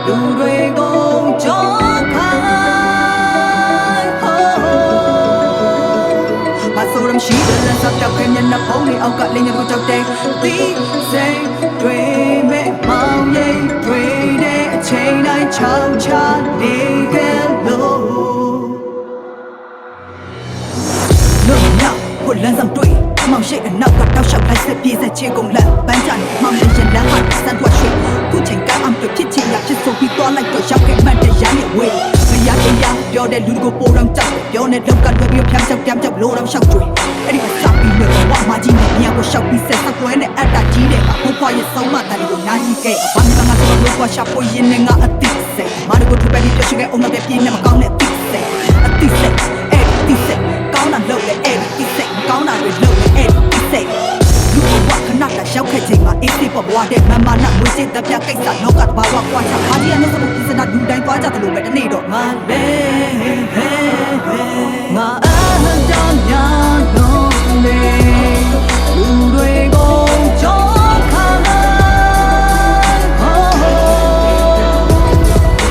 လူတွေကိုကြောခိုင်းဘာဆိုရမရှိတဲ့လက်စပ်ပြောက်ခဲမျက်နှာဖုံးလေးအောက်ကလင်းရကိုကြောက်တဲ့ဒီစိတ်တွေမဲ့မောင်ရိပ်တွေတဲ့အချိန်တိုင်းချောင်းချနေခဲ့လို့လို့ညကိုလမ်းဆောင်တွေ့မောင်ရှိအနောက်ကတောက်လျှောက်လိုက်ဆက်ပြေးဆက်ချေကုန်လက်ပန်းချနေမောင်လေးရင်လမ်းဟာစမ်းထွက်ရွှေခုချိန်ကအမ်တို့ဖြစ်ချင်ရဖြစ်ဆိုပြီးသွားလိုက်တော့ရောက်ခဲ့မှတ်တဲ့ရမ်းရဲ့ဝေးမရတရားပြောတဲ့လူကိုပိုတော့ကြောက်ပြောနေလောက်ကလွယ်ပြီးဖြန်းချောက်ပြောလို့တော့ရှောက်ကျွေးအဲ့ဒီမှာစပြီးလို့ဝါမကြီးနဲ့ညကိုရှောက်ပြီးဆက်ဆက်ကွဲနဲ့အတ္တကြီးတဲ့ဘိုးဖွားရဲ့ဆုံးမတန်ကိုနားကြီးခဲ့ဘာမှမငါဆိုတော့ကွာရှာပွေရင်နဲ့ငါအတိစိတ်မာတို့ကိုထပ်ပြီးပြောချင်တဲ့အုံနောက်တဲ့ပြင်းနဲ့မကောင်းတဲ့တိစိတ်အတိစိတ်အဲ့တိစိတ်ကောင်းတာလုပ်လေအဲ့တိစိတ်မကောင်းတာတွေလုပ်လေအဲ့တိစိတ်လူဘဝခဏတည်းရောက်ခဲ့ချိန်မှာအေးစိတ်ပေါ်ဘဝတဲ့မမနာငွေစိတ်တပြကိစ္စလောကတဘာဝကွာချဘာကြီးအနုစမှုကိစ္စနာလူတိုင်းသွားကြတယ်လို့ပဲတနေ့တော့ငါလေငါအကြောင်းညာလို့လေလူတွေကိုကြောခိုင်း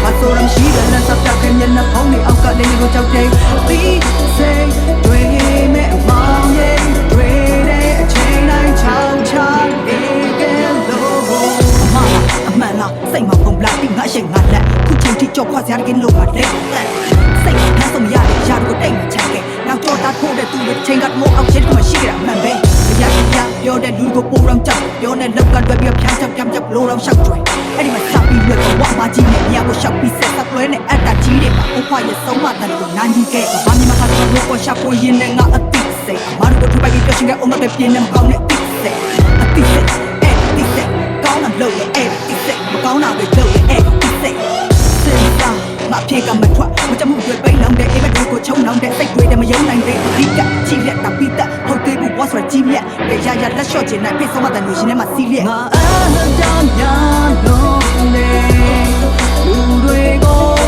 ဘာဆိုရမရှိတဲ့လက်စပ်ပြောက်ခဲမျက်နှာဖုံးလေးအောက်ကလင်းကိုကြောက်တဲ့ဒီစိတ်တွေမဲ့မောင်ရိပ်တွေတဲ့အချိန်တိုင်းချောင်းချနေခဲ့လို့အမှန်လားစိတ်မပုံလာပြီးငါရှိန်ငါလက်ခုချိန်ထိကြောက်ခွာစရာတကယ်လို့ငါလက်စိတ်နဲ့ဆုံးရတဲ့ရှာကိုတိတ်မချခဲ့နောက်တော့တာထိုးတဲ့သူတွေချိန်ကမိုးအောင်ချက်မရှိကြတာမှန်ပဲရရပြောတဲ့လူကိုပိုတော့ကြောက်ပြောနေလောက်ကတွဲပြီးဖြန်းချောက်လို့တော့ရှောက်ကျွေးအဲ့ဒီမှာစပြီးလွယ်တော့ဝါမကြီးနဲ့ညကိုရှောက်ပြီးဆက်ဆက်လွဲနဲ့အတ္တကြီးတွေမှာဘိုးဖွားရဲ့ဆုံးမတန်ကိုနားကြီးခဲ့ဘာမှမခါတော့လို့ရှာပွေရင်နဲ့ငါအတိစိတ်မာတို့ကိုထပ်ပြီးပြောချင်တဲ့အုံနောက်တဲ့ပြင်းနဲ့မကောင်းတဲ့တိစိတ်အတိစိတ်အဲ့တိစိတ်ကောင်းတာလုပ်လေအဲ့တိစိတ်မကောင်းတာတွေလုပ်လေအဲ့တိစိတ်စဉ်းစားမပြေကမထွက်မကြမှုတွေပိတ်လောင်တဲ့အိမ်မတွေကိုချုံလောင်တဲ့စိတ်တွေတမယုံနိုင်တဲ့အဓိကချီလက်တာပိတဟုတ်သေးဘူးဘောဆိုကြီးမြက်ရရလက်လျှော့ချင်တဲ့ဖိဆုံးမတဲ့လူရှင်ထဲမှာစီးလျက်ငါအကြောင်းညာလို့လေလူတွေကို